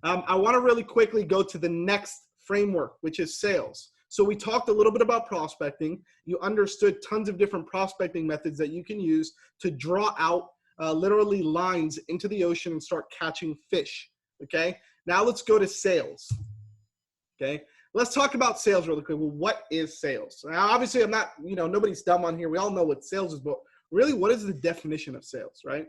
I want to really quickly go to the next framework, which is sales. So we talked a little bit about prospecting. You understood tons of different prospecting methods that you can use to draw out literally lines into the ocean and start catching fish, okay? Now let's go to sales, okay? Let's talk about sales really quick. Well, what is sales? Now, obviously, I'm not, nobody's dumb on here. We all know what sales is, but really, what is the definition of sales, right?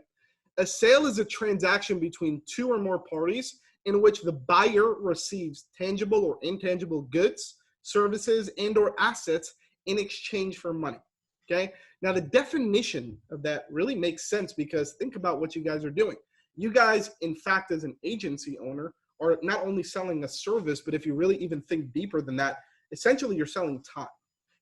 A sale is a transaction between two or more parties in which the buyer receives tangible or intangible goods, services, and or assets in exchange for money, okay? Now, the definition of that really makes sense because think about what you guys are doing. You guys, in fact, as an agency owner, are not only selling a service, but if you really even think deeper than that, essentially you're selling time,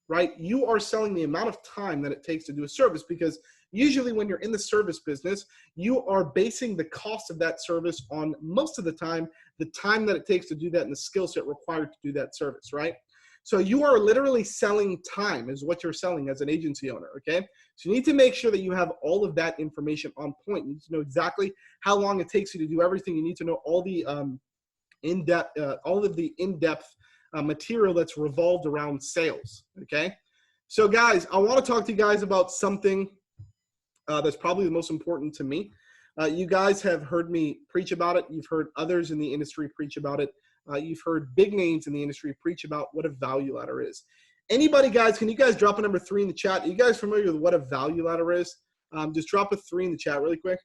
right? You are selling the amount of time that it takes to do a service because usually when you're in the service business, you are basing the cost of that service on most of the time that it takes to do that and the skill set required to do that service, right? So you are literally selling time is what you're selling as an agency owner, okay? So you need to make sure that you have all of that information on point. You need to know exactly how long it takes you to do everything. You need to know all the in-depth material that's revolved around sales, okay? So guys, I want to talk to you guys about something that's probably the most important to me. You guys have heard me preach about it. You've heard others in the industry preach about it. You've heard big names in the industry preach about what a value ladder is. Anybody, guys, can you guys drop a number 3 in the chat? Are you guys familiar with what a value ladder is? Just drop a 3 in the chat really quick.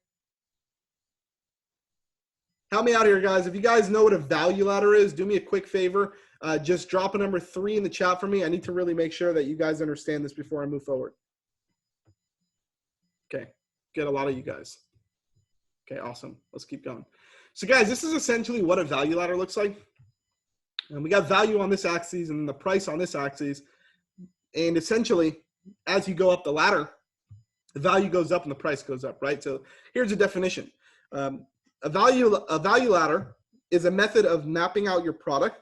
Help me out here, guys. If you guys know what a value ladder is, do me a quick favor. Just drop a number 3 in the chat for me. I need to really make sure that you guys understand this before I move forward. Okay, get a lot of you guys. Okay, awesome. Let's keep going. So guys, this is essentially what a value ladder looks like. And we got value on this axis and the price on this axis. And essentially, as you go up the ladder, the value goes up and the price goes up, right? So here's a definition. A value ladder is a method of mapping out your product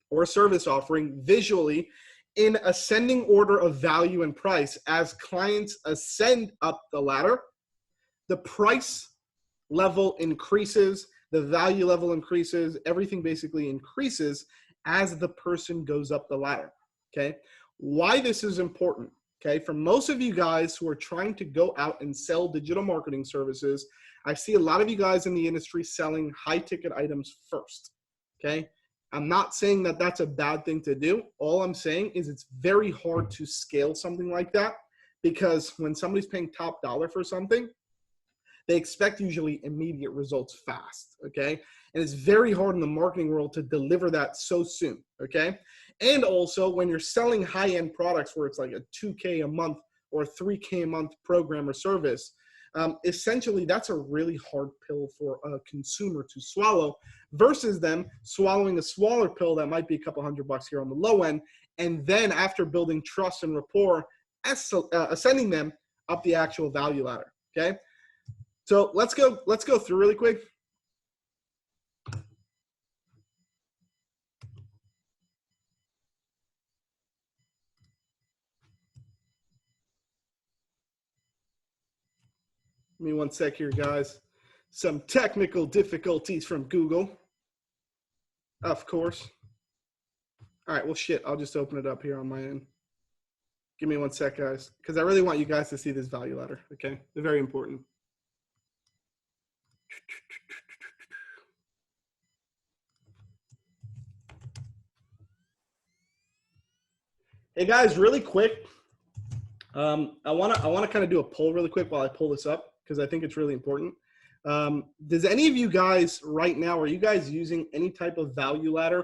or service offering visually in ascending order of value and price. As clients ascend up the ladder, the price level increases, the value level increases, everything basically increases as the person goes up the ladder, okay? Why this is important, okay? For most of you guys who are trying to go out and sell digital marketing services, I see a lot of you guys in the industry selling high ticket items first, okay? I'm not saying that that's a bad thing to do. All I'm saying is it's very hard to scale something like that because when somebody's paying top dollar for something, they expect usually immediate results fast, okay? And it's very hard in the marketing world to deliver that so soon, okay? And also when you're selling high-end products where it's like a 2K a month or a 3K a month program or service, essentially that's a really hard pill for a consumer to swallow versus them swallowing a smaller pill that might be a couple $100 here on the low end. And then after building trust and rapport, ascending them up the actual value ladder, okay? So let's go through really quick. Give me one sec here, guys. Some technical difficulties from Google, of course. All right, well, shit, I'll just open it up here on my end. Give me one sec, guys, because I really want you guys to see this value ladder, okay? They're very important. Hey guys, really quick, I want to kind of do a poll really quick while I pull this up because I think it's really important. Does any of you guys right now, are you guys using any type of value ladder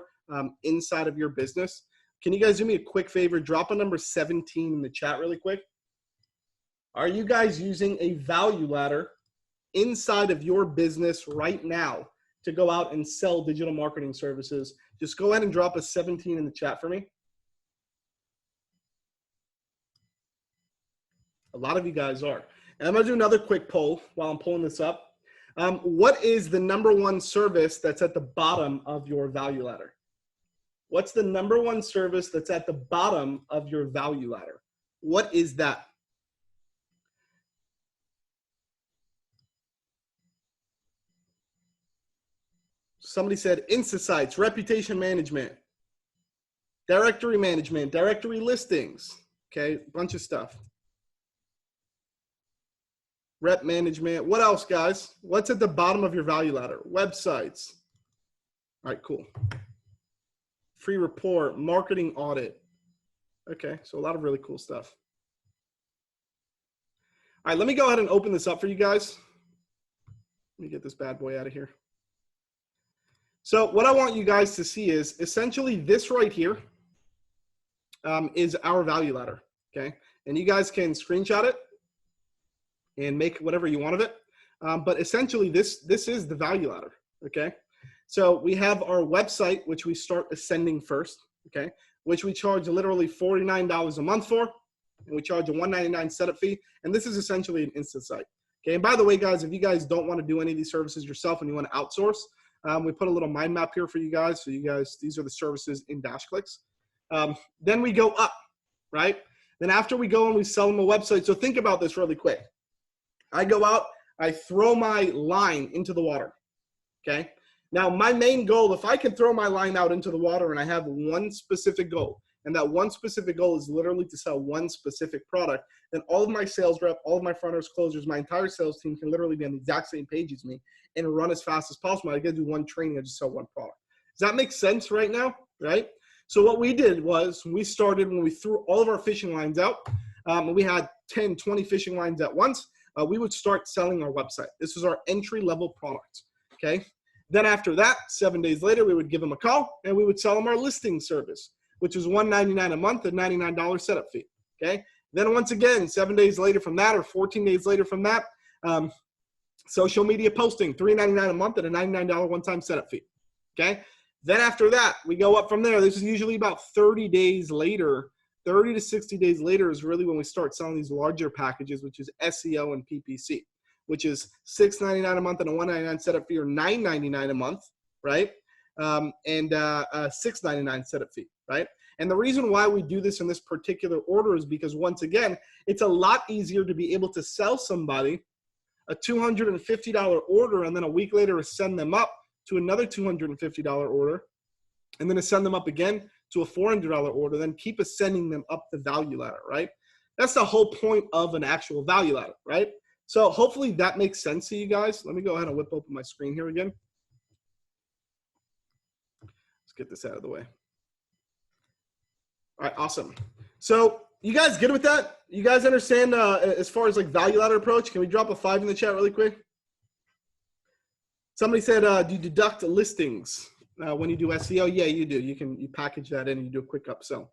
inside of your business? Can you guys do me a quick favor? Drop a number 17 in the chat really quick. Are you guys using a value ladder inside of your business right now to go out and sell digital marketing services? Just go ahead and drop a 17 in the chat for me. A lot of you guys are. And I'm going to do another quick poll while I'm pulling this up. What is the #1 service that's at the bottom of your value ladder? What's the #1 service that's at the bottom of your value ladder? What is that? Somebody said Insta sites, reputation management, directory management, directory listings. Okay, bunch of stuff. Rep management. What else, guys? What's at the bottom of your value ladder? Websites. All right, cool. Free report, marketing audit. Okay, so a lot of really cool stuff. All right, let me go ahead and open this up for you guys. Let me get this bad boy out of here. So what I want you guys to see is essentially this right here is our value ladder, okay? And you guys can screenshot it and make whatever you want of it. But essentially this is the value ladder, okay? So we have our website, which we start ascending first, okay? Which we charge literally $49 a month for, and we charge a $199 setup fee. And this is essentially an instant site, okay? And by the way, guys, if you guys don't want to do any of these services yourself and you want to outsource, we put a little mind map here for you guys. So you guys, these are the services in DashClicks. Then we go up, right? Then after we go and we sell them a website. So think about this really quick. I go out, I throw my line into the water, okay? Now my main goal, if I can throw my line out into the water and I have one specific goal, and that one specific goal is literally to sell one specific product, then all of my sales rep, all of my fronters, closers, my entire sales team can literally be on the exact same page as me and run as fast as possible. I get to do one training, I just sell one product. Does that make sense right now, right? So what we did was we started when we threw all of our fishing lines out, and we had 10, 20 fishing lines at once, we would start selling our website. This was our entry-level product, okay? Then after that, 7 days later, we would give them a call and we would sell them our listing service, which was $199 a month, a $99 setup fee, okay? Then once again, 7 days later from that or 14 days later from that, social media posting, $399 a month at a $99 one-time setup fee, okay? Then after that, we go up from there. This is usually about 30 days later. 30 to 60 days later is really when we start selling these larger packages, which is SEO and PPC, which is $6.99 a month and a $199 setup fee, or $9.99 a month, right? And $6.99 setup fee, right? And the reason why we do this in this particular order is because, once again, it's a lot easier to be able to sell somebody a $250 order and then a week later send them up to another $250 order and then to send them up again to a $400 order, then keep ascending them up the value ladder, right? That's the whole point of an actual value ladder, right? So hopefully that makes sense to you guys. Let me go ahead and whip open my screen here again. Let's get this out of the way. All right, awesome. So you guys good with that? You guys understand as far as like value ladder approach? Can we drop a 5 in the chat really quick? Somebody said, do you deduct listings when you do SEO? Yeah, you do. You package that in and you do a quick upsell.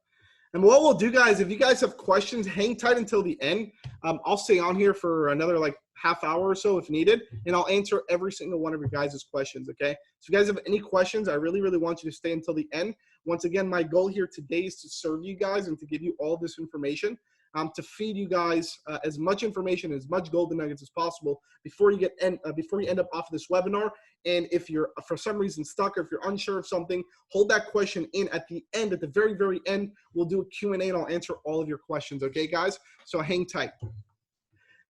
And what we'll do, guys, if you guys have questions, hang tight until the end. I'll stay on here for another like half hour or so if needed, and I'll answer every single one of your guys' questions, okay? So if you guys have any questions, I really, really want you to stay until the end. Once again, my goal here today is to serve you guys and to give you all this information, to feed you guys as much information, as much golden nuggets as possible before you end up off of this webinar. And if you're for some reason stuck, or if you're unsure of something, hold that question in at the end. At the very, very end, we'll do a Q&A and I'll answer all of your questions, okay, guys? So hang tight.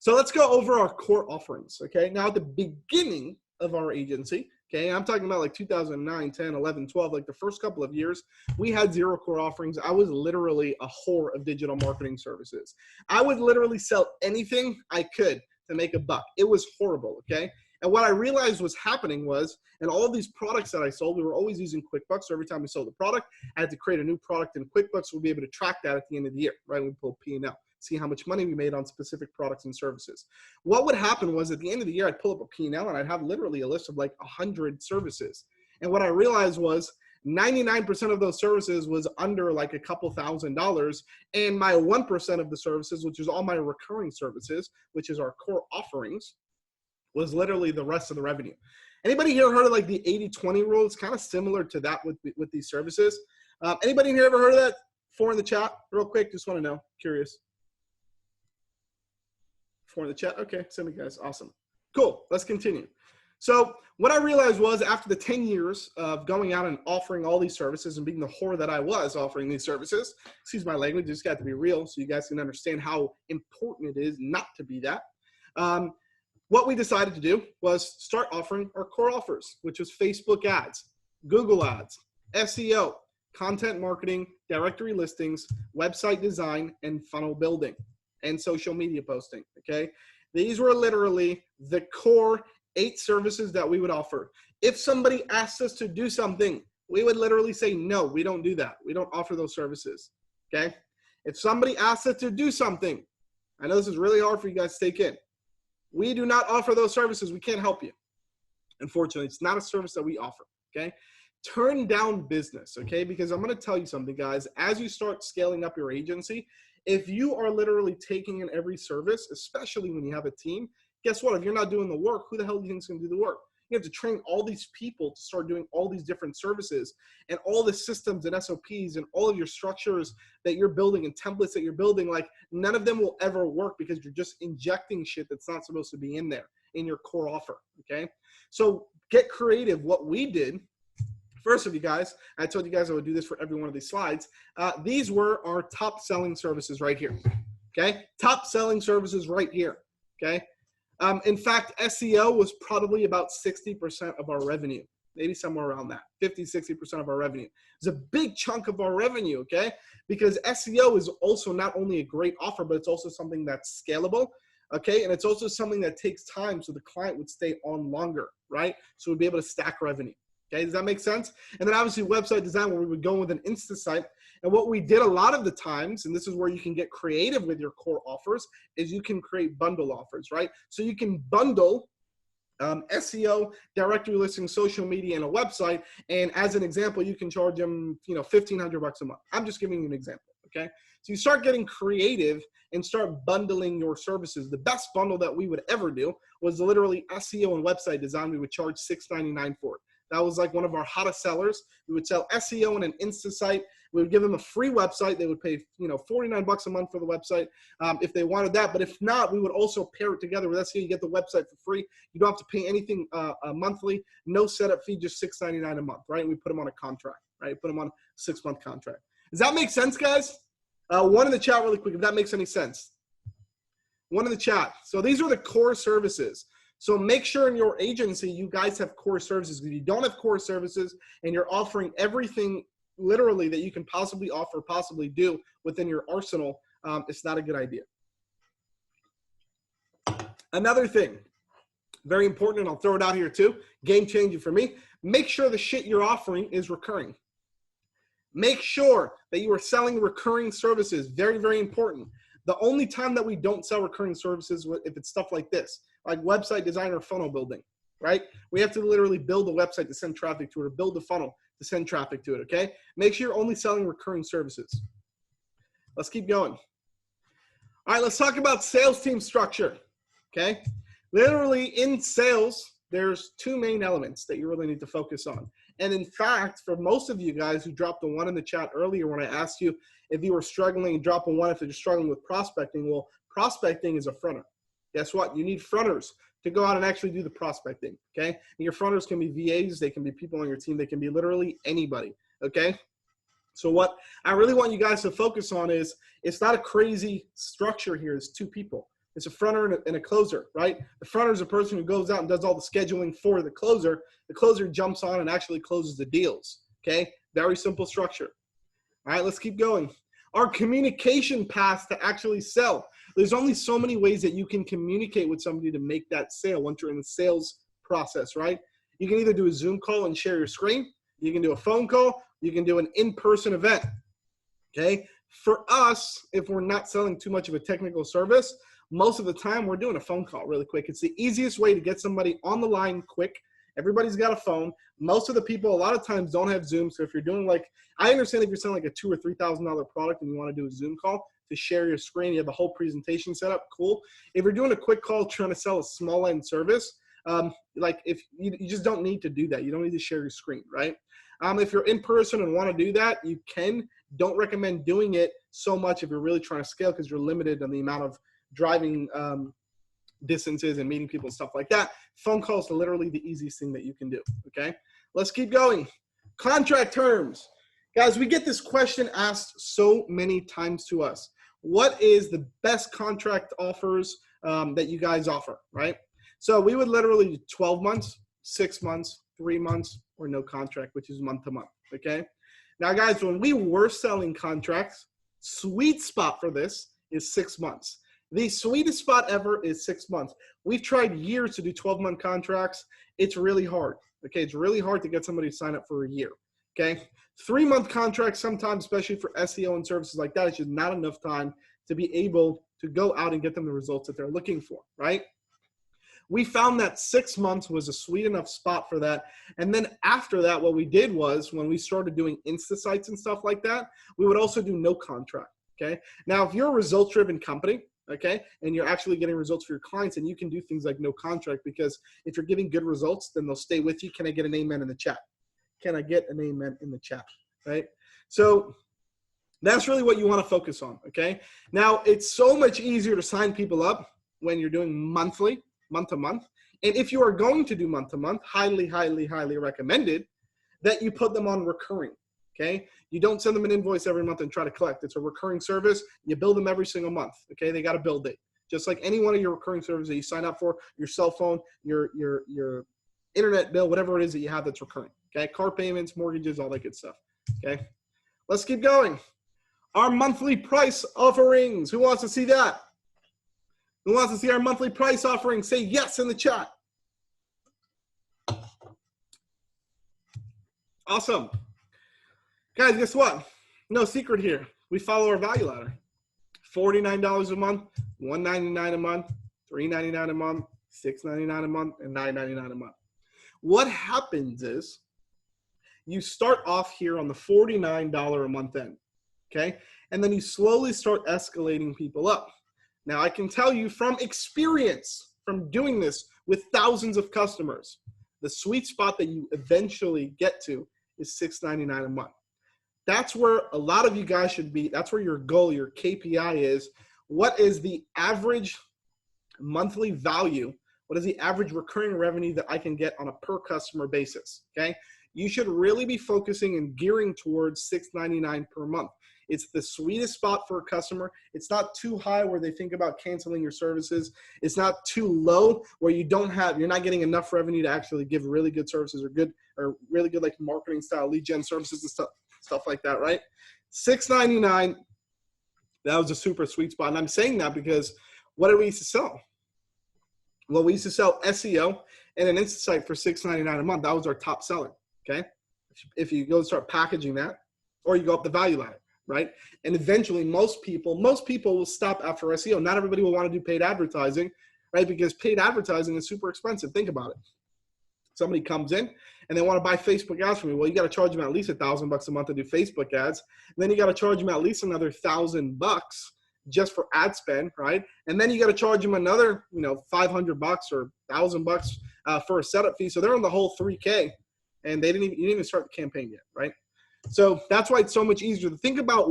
So let's go over our core offerings, okay? Now, at the beginning of our agency, okay, I'm talking about like 2009, 10, 11, 12, like the first couple of years, we had 0 core offerings. I was literally a whore of digital marketing services. I would literally sell anything I could to make a buck. It was horrible, okay? And what I realized was happening was, in all of these products that I sold, we were always using QuickBooks. So every time we sold a product, I had to create a new product in QuickBooks. We'll be able to track that at the end of the year, right? We pull P&L, see how much money we made on specific products and services. What would happen was, at the end of the year, I'd pull up a P&L and I'd have literally a list of like 100 services. And what I realized was 99% of those services was under like a couple $1,000, and my 1% of the services, which is all my recurring services, which is our core offerings, was literally the rest of the revenue. Anybody here heard of like the 80-20 rule? It's kind of similar to that with these services. Anybody here ever heard of that? 4 in the chat, real quick. Just want to know. Curious. 4 in the chat. Okay, send me guys. Awesome. Cool. Let's continue. So what I realized was, after the 10 years of going out and offering all these services and being the whore that I was offering these services, excuse my language, just got to be real so you guys can understand how important it is not to be that. what we decided to do was start offering our core offers, which was Facebook ads, Google ads, SEO, content marketing, directory listings, website design, and funnel building, and social media posting, okay? These were literally the core 8 services that we would offer. If somebody asked us to do something, we would literally say, no, we don't do that. We don't offer those services, okay? If somebody asks us to do something, I know this is really hard for you guys to take in. We do not offer those services. We can't help you. Unfortunately, it's not a service that we offer, okay? Turn down business, okay? Because I'm going to tell you something, guys. As you start scaling up your agency, if you are literally taking in every service, especially when you have a team, guess what? If you're not doing the work, who the hell do you think is going to do the work? You have to train all these people to start doing all these different services and all the systems and SOPs and all of your structures that you're building and templates that you're building. Like, none of them will ever work because you're just injecting shit that's not supposed to be in there in your core offer, okay? So get creative. What we did, first of you guys, I told you guys I would do this for every one of these slides. These were our top selling services right here, okay? Top selling services right here, okay? In fact, SEO was probably about 60% of our revenue, maybe somewhere around that, 50, 60% of our revenue. It's a big chunk of our revenue, okay? Because SEO is also not only a great offer, but it's also something that's scalable, okay? And it's also something that takes time so the client would stay on longer, right? So we'd be able to stack revenue. Okay, does that make sense? And then obviously website design, where we would go with an Insta site. And what we did a lot of the times, and this is where you can get creative with your core offers, is you can create bundle offers, right? So you can bundle SEO, directory listing, social media, and a website. And as an example, you can charge them, $1,500 a month. I'm just giving you an example, okay? So you start getting creative and start bundling your services. The best bundle that we would ever do was literally SEO and website design. We would charge $6.99 for it. That was like one of our hottest sellers. We would sell SEO and an Insta site. We would give them a free website. They would pay, $49 a month for the website if they wanted that. But if not, we would also pair it together with SEO. You get the website for free. You don't have to pay anything monthly. No setup fee, just $6.99 a month, right? And we put them on a contract, right? Put them on a 6-month contract. Does that make sense, guys? One in the chat really quick, if that makes any sense. One in the chat. So these are the core services. So make sure in your agency, you guys have core services. If you don't have core services and you're offering everything literally that you can possibly offer, possibly do within your arsenal, it's not a good idea. Another thing, very important, and I'll throw it out here too, game changing for me, make sure the shit you're offering is recurring. Make sure that you are selling recurring services. Very, very important. The only time that we don't sell recurring services is if it's stuff like this, like website design or funnel building, right? We have to literally build a website to send traffic to it, or build a funnel to send traffic to it, okay? Make sure you're only selling recurring services. Let's keep going. All right, let's talk about sales team structure, okay? Literally in sales, there's 2 main elements that you really need to focus on. And in fact, for most of you guys who dropped a 1 in the chat earlier when I asked you if you were struggling, drop a 1 if you're struggling with prospecting. Well, prospecting is a fronter. Guess what? You need fronters to go out and actually do the prospecting, okay? And your fronters can be VAs, they can be people on your team, they can be literally anybody, okay? So what I really want you guys to focus on is, it's not a crazy structure here. It's 2 people. It's a fronter and a closer, right? The fronter is a person who goes out and does all the scheduling for the closer. The closer jumps on and actually closes the deals, okay? Very simple structure. All right, let's keep going. Our communication path to actually sell. There's only so many ways that you can communicate with somebody to make that sale once you're in the sales process, right? You can either do a Zoom call and share your screen. You can do a phone call. You can do an in-person event, okay? For us, if we're not selling too much of a technical service, most of the time we're doing a phone call really quick. It's the easiest way to get somebody on the line quick. Everybody's got a phone. Most of the people a lot of times don't have Zoom. So if you're doing I understand if you're selling like a $2,000 or $3,000 product and you want to do a Zoom call to share your screen, you have a whole presentation set up, cool. If you're doing a quick call trying to sell a small end service, if you just don't need to do that. You don't need to share your screen, right? If you're in person and want to do that, you can. Don't recommend doing it so much if you're really trying to scale, because you're limited on the amount of driving distances and meeting people and stuff like that. Phone calls are literally the easiest thing that you can do, okay? Let's keep going. Contract terms. Guys, we get this question asked so many times to us. What is the best contract offers that you guys offer, right? So we would literally do 12 months, 6 months, 3 months, or no contract, which is month to month, okay? Now, guys, when we were selling contracts, sweet spot for this is 6 months. The sweetest spot ever is 6 months. We've tried years to do 12-month contracts. It's really hard, okay? It's really hard to get somebody to sign up for a year, okay? 3-month contracts sometimes, especially for SEO and services like that, it's just not enough time to be able to go out and get them the results that they're looking for, right? We found that 6 months was a sweet enough spot for that. And then after that, what we did was when we started doing Insta sites and stuff like that, we would also do no contract, okay? Now, if you're a results-driven company, okay, and you're actually getting results for your clients, and you can do things like no contract, because if you're getting good results, then they'll stay with you. Can I get an amen in the chat? Can I get an amen in the chat, right? So that's really what you want to focus on, okay? Now, it's so much easier to sign people up when you're doing monthly, month to month. And if you are going to do month to month, highly, highly, highly recommended that you put them on recurring, okay? You don't send them an invoice every month and try to collect. It's a recurring service. You bill them every single month, okay? They got a bill date. Just like any one of your recurring services that you sign up for, your cell phone, your internet bill, whatever it is that you have that's recurring, okay? Car payments, mortgages, all that good stuff, okay? Let's keep going. Our monthly price offerings. Who wants to see that? Who wants to see our monthly price offering? Say yes in the chat. Awesome. Guys, guess what? No secret here. We follow our value ladder. $49 a month, $199 a month, $399 a month, $699 a month, and $999 a month. What happens is you start off here on the $49 a month end, okay? And then you slowly start escalating people up. Now, I can tell you from experience, from doing this with thousands of customers, the sweet spot that you eventually get to is $699 a month. That's where a lot of you guys should be. That's where your goal, your KPI is. What is the average monthly value? What is the average recurring revenue that I can get on a per customer basis, okay? You should really be focusing and gearing towards $699 per month. It's the sweetest spot for a customer. It's not too high where they think about canceling your services. It's not too low where you're not getting enough revenue to actually give really good services or really good like marketing style lead gen services and stuff like that, right? $699, that was a super sweet spot. And I'm saying that because what did we used to sell? Well, we used to sell SEO and an Insta site for $699 a month. That was our top seller, okay? If you go start packaging that, or you go up the value ladder, right? And eventually most people will stop after SEO. Not everybody will want to do paid advertising, right? Because paid advertising is super expensive. Think about it. Somebody comes in and they want to buy Facebook ads from you. Well, you got to charge them at least $1,000 a month to do Facebook ads. And then you got to charge them at least another $1,000 just for ad spend, right? And then you got to charge them another, $500 or $1,000 for a setup fee. So they're on the whole $3K, and you didn't even start the campaign yet, right? So that's why it's so much easier to think about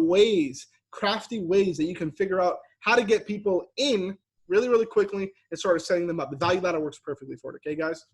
crafty ways that you can figure out how to get people in really, really quickly and start setting them up. The value ladder works perfectly for it, okay, guys?